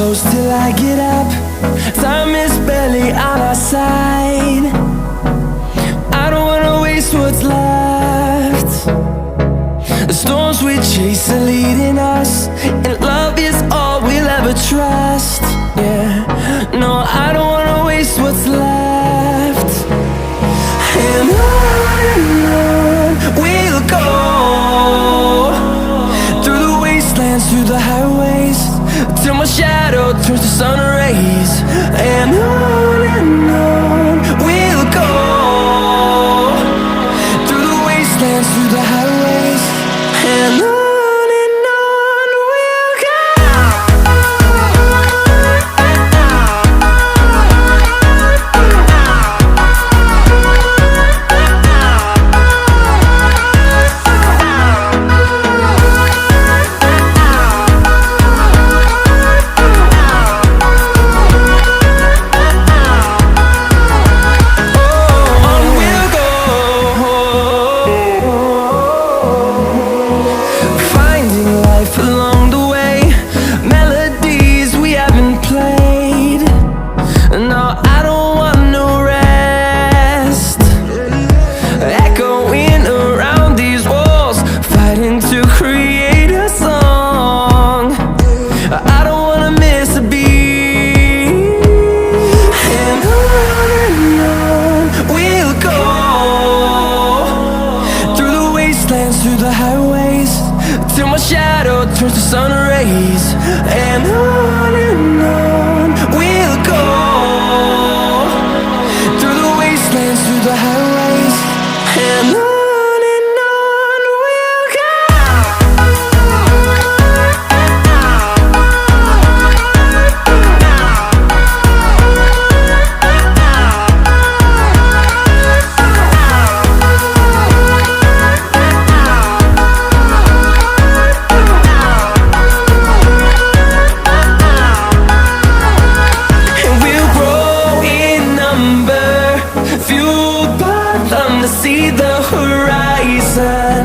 close till I get up. Time is barely on our side. I don't wanna waste what's left. The storms we chase are leading us, and love is all we'll ever trust. Yeah, no, I don't wanna waste what's left. And on we'll go, through the wastelands, through the highways, till my shadow turns to sun rays. And on we'll go, through the wastelands, through the highways, and on. Through the highways, till my shadow turns to sun rays. And on we'll go, through the wastelands, through the highways, and on. See the horizon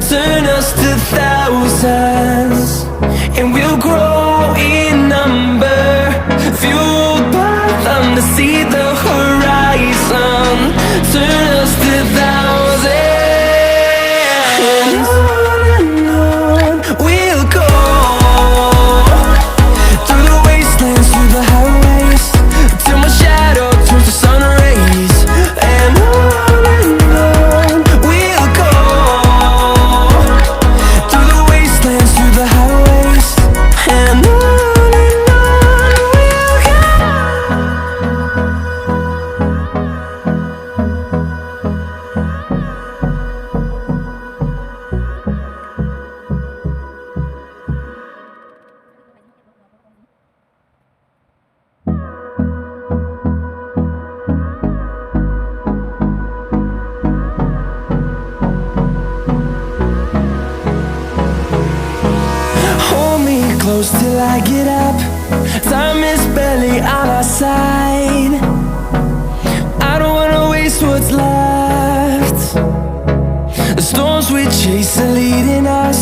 turn us to thousands, and we'll grow in number, fueled by them to see the horizon turn us to thousands. And on we'll go, through the wastelands, through the highways, till my shadow turns to sun rays. And on close till I get up. Time is barely on our side. I don't wanna waste what's left. The storms we chase are leading us,